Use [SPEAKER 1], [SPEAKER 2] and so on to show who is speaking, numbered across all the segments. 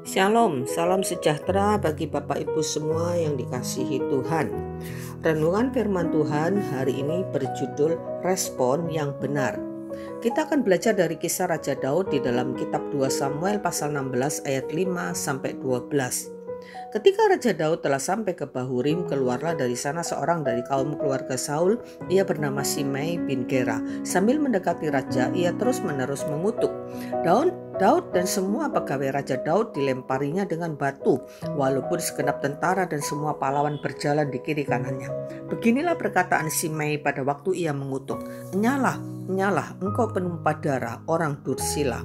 [SPEAKER 1] Shalom, salam sejahtera bagi Bapak Ibu semua yang dikasihi Tuhan. Renungan firman Tuhan hari ini berjudul Respon yang Benar. Kita akan belajar dari kisah Raja Daud di dalam kitab 2 Samuel pasal 16 ayat 5 sampai 12. Ketika Raja Daud telah sampai ke Bahurim, keluarlah dari sana seorang dari kaum keluarga Saul. Ia bernama Simei bin Gera. Sambil mendekati raja, ia terus-menerus mengutuk. Daud dan semua pegawai Raja Daud dilemparinya dengan batu, walaupun segenap tentara dan semua pahlawan berjalan di kiri kanannya. Beginilah perkataan Simei pada waktu ia mengutuk. Nyalah, engkau penumpah darah, orang Dursila.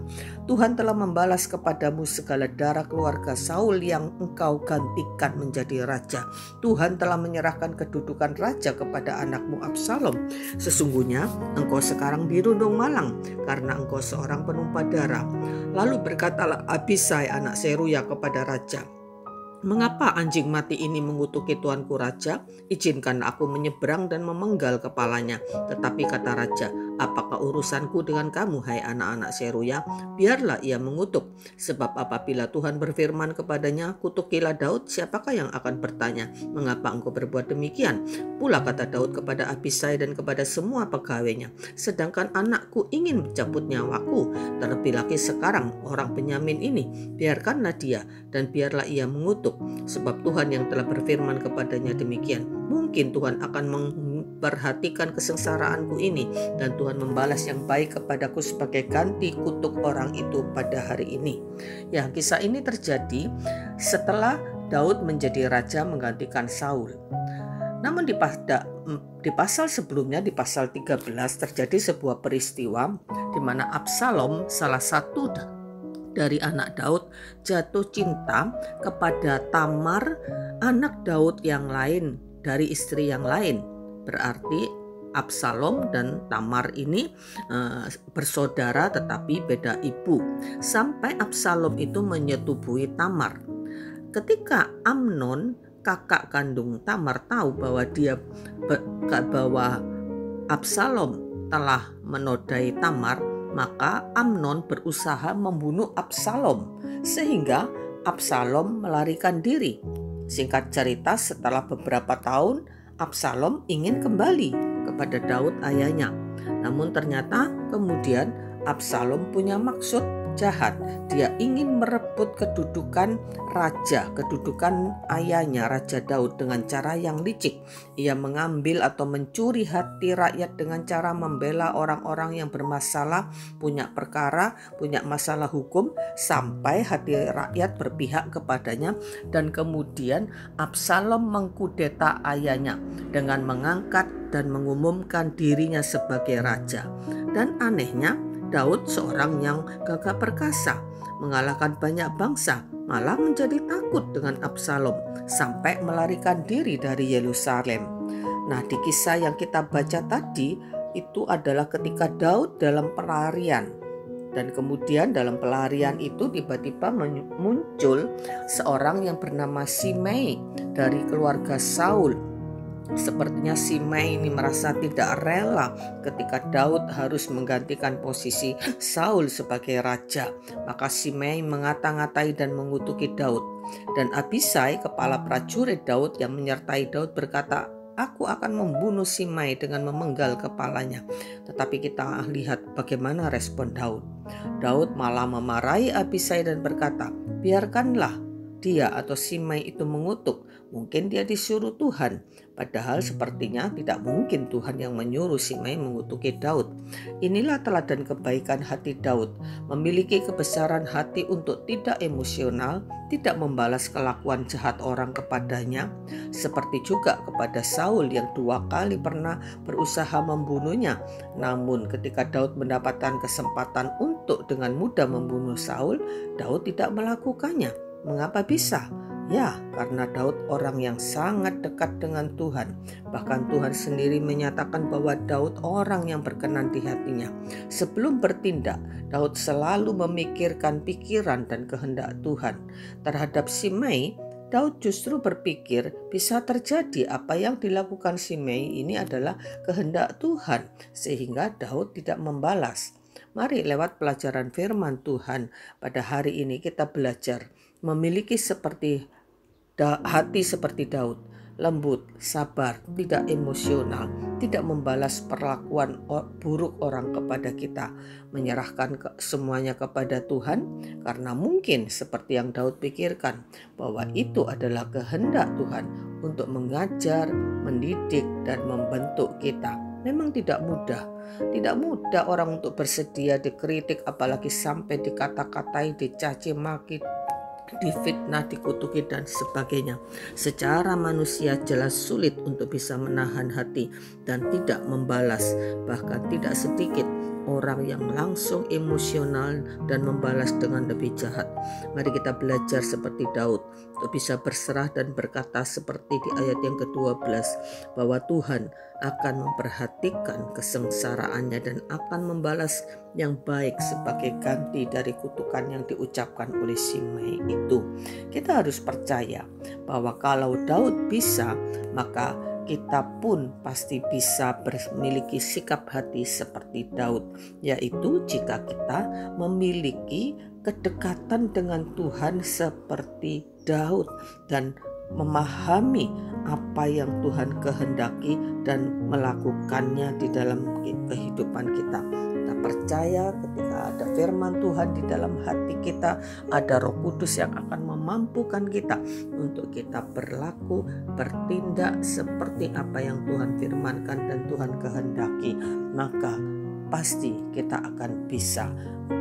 [SPEAKER 1] Tuhan telah membalas kepadamu segala darah keluarga Saul yang engkau gantikan menjadi raja. Tuhan telah menyerahkan kedudukan raja kepada anakmu Absalom. Sesungguhnya engkau sekarang dirundung malang karena engkau seorang penumpah darah. Lalu berkatalah Abisai anak Seruya kepada raja, "Mengapa anjing mati ini mengutuki tuanku raja? Izinkan aku menyeberang dan memenggal kepalanya." Tetapi kata raja, "Apakah urusanku dengan kamu, hai anak-anak Seruya? Biarlah ia mengutuk. Sebab apabila Tuhan berfirman kepadanya, kutukilah Daud, siapakah yang akan bertanya, mengapa engkau berbuat demikian?" Pula kata Daud kepada Abisai dan kepada semua pegawainya, "Sedangkan anakku ingin mencabut nyawaku, terlebih lagi sekarang orang Benyamin ini, biarkanlah dia dan biarlah ia mengutuk. Sebab Tuhan yang telah berfirman kepadanya demikian. Mungkin Tuhan akan memperhatikan kesengsaraanku ini, dan Tuhan membalas yang baik kepadaku sebagai ganti kutuk orang itu pada hari ini." Ya, kisah ini terjadi setelah Daud menjadi raja menggantikan Saul. Namun di pasal sebelumnya, di pasal 13 terjadi sebuah peristiwa di mana Absalom, salah satu dari anak Daud, jatuh cinta kepada Tamar, anak Daud yang lain dari istri yang lain. Berarti Absalom dan Tamar ini bersaudara tetapi beda ibu. Sampai Absalom itu menyetubuhi Tamar. Ketika Amnon, kakak kandung Tamar, tahu bahwa Absalom telah menodai Tamar, maka Amnon berusaha membunuh Absalom sehingga Absalom melarikan diri. Singkat cerita, setelah beberapa tahun Absalom ingin kembali kepada Daud ayahnya. Namun ternyata kemudian Absalom punya maksud jahat. Dia ingin merebut kedudukan raja, kedudukan ayahnya Raja Daud dengan cara yang licik. Ia mengambil atau mencuri hati rakyat dengan cara membela orang-orang yang bermasalah, punya perkara, punya masalah hukum, sampai hati rakyat berpihak kepadanya. Dan kemudian Absalom mengkudeta ayahnya dengan mengangkat dan mengumumkan dirinya sebagai raja. Dan anehnya, Daud seorang yang gagah perkasa, mengalahkan banyak bangsa, malah menjadi takut dengan Absalom sampai melarikan diri dari Yerusalem. Nah, di kisah yang kita baca tadi itu adalah ketika Daud dalam pelarian. Dan kemudian dalam pelarian itu tiba-tiba muncul seorang yang bernama Simei dari keluarga Saul. Sepertinya Simei ini merasa tidak rela ketika Daud harus menggantikan posisi Saul sebagai raja. Maka Simei mengata-ngatai dan mengutuki Daud. Dan Abisai, kepala prajurit Daud yang menyertai Daud, berkata, "Aku akan membunuh Simei dengan memenggal kepalanya." Tetapi kita lihat bagaimana respon Daud. Daud malah memarahi Abisai dan berkata, "Biarkanlah dia atau Simei itu mengutuk. Mungkin dia disuruh Tuhan." Padahal sepertinya tidak mungkin Tuhan yang menyuruh Simei mengutuki Daud. Inilah teladan kebaikan hati Daud, memiliki kebesaran hati untuk tidak emosional, tidak membalas kelakuan jahat orang kepadanya, seperti juga kepada Saul yang 2 kali pernah berusaha membunuhnya. Namun ketika Daud mendapatkan kesempatan untuk dengan mudah membunuh Saul, Daud tidak melakukannya. Mengapa bisa? Ya, karena Daud orang yang sangat dekat dengan Tuhan. Bahkan Tuhan sendiri menyatakan bahwa Daud orang yang berkenan di hatinya. Sebelum bertindak, Daud selalu memikirkan pikiran dan kehendak Tuhan. Terhadap Simei, Daud justru berpikir bisa terjadi apa yang dilakukan Simei ini adalah kehendak Tuhan, sehingga Daud tidak membalas. Mari lewat pelajaran firman Tuhan pada hari ini kita belajar memiliki hati seperti Daud, lembut, sabar, tidak emosional, tidak membalas perlakuan buruk orang kepada kita, menyerahkan semuanya kepada Tuhan, karena mungkin seperti yang Daud pikirkan bahwa itu adalah kehendak Tuhan untuk mengajar, mendidik, dan membentuk kita. Memang tidak mudah orang untuk bersedia dikritik, apalagi sampai dikata-katai, dicaci maki, difitnah, dikutuki, dan sebagainya. Secara manusia jelas sulit untuk bisa menahan hati dan tidak membalas. Bahkan tidak sedikit orang yang langsung emosional dan membalas dengan lebih jahat. Mari kita belajar seperti Daud untuk bisa berserah dan berkata seperti di ayat yang ke-12 bahwa Tuhan akan memperhatikan kesengsaraannya dan akan membalas yang baik sebagai ganti dari kutukan yang diucapkan oleh Shimei itu. Kita harus percaya bahwa kalau Daud bisa, maka kita pun pasti bisa memiliki sikap hati seperti Daud, yaitu jika kita memiliki kedekatan dengan Tuhan seperti Daud dan memahami apa yang Tuhan kehendaki dan melakukannya di dalam kehidupan kita. Kita percaya ketika ada firman Tuhan di dalam hati kita, ada Roh Kudus yang akan memampukan kita untuk kita berlaku, bertindak seperti apa yang Tuhan firmankan dan Tuhan kehendaki, maka pasti kita akan bisa.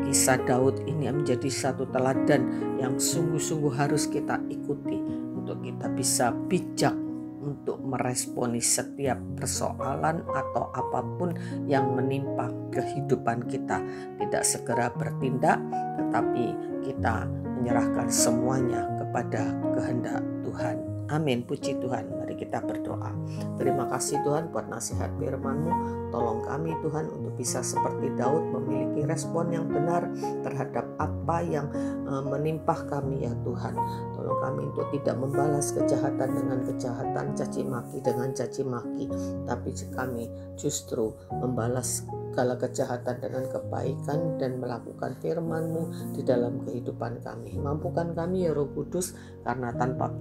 [SPEAKER 1] Kisah Daud ini menjadi satu teladan yang sungguh-sungguh harus kita ikuti untuk kita bisa bijak untuk meresponi setiap persoalan atau apapun yang menimpa kehidupan kita. Tidak segera bertindak, tetapi kita menyerahkan semuanya kepada kehendak Tuhan. Amin, puji Tuhan. Mari kita berdoa. Terima kasih Tuhan buat nasihat firman-Mu. Tolong kami Tuhan untuk bisa seperti Daud memiliki respon yang benar terhadap apa yang menimpa kami ya Tuhan. Tolong kami untuk tidak membalas kejahatan dengan kejahatan, caci maki dengan caci maki, tapi kami justru membalas segala kejahatan dengan kebaikan dan melakukan firman-Mu di dalam kehidupan kami. Mampukan kami ya Roh Kudus, karena tanpa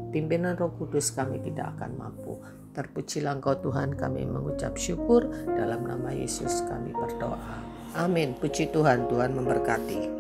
[SPEAKER 1] pimpinan Roh Kudus kami tidak akan mampu. Terpujilah Engkau Tuhan, kami mengucap syukur dalam nama Yesus kami berdoa. Amin. Puji Tuhan, Tuhan memberkati.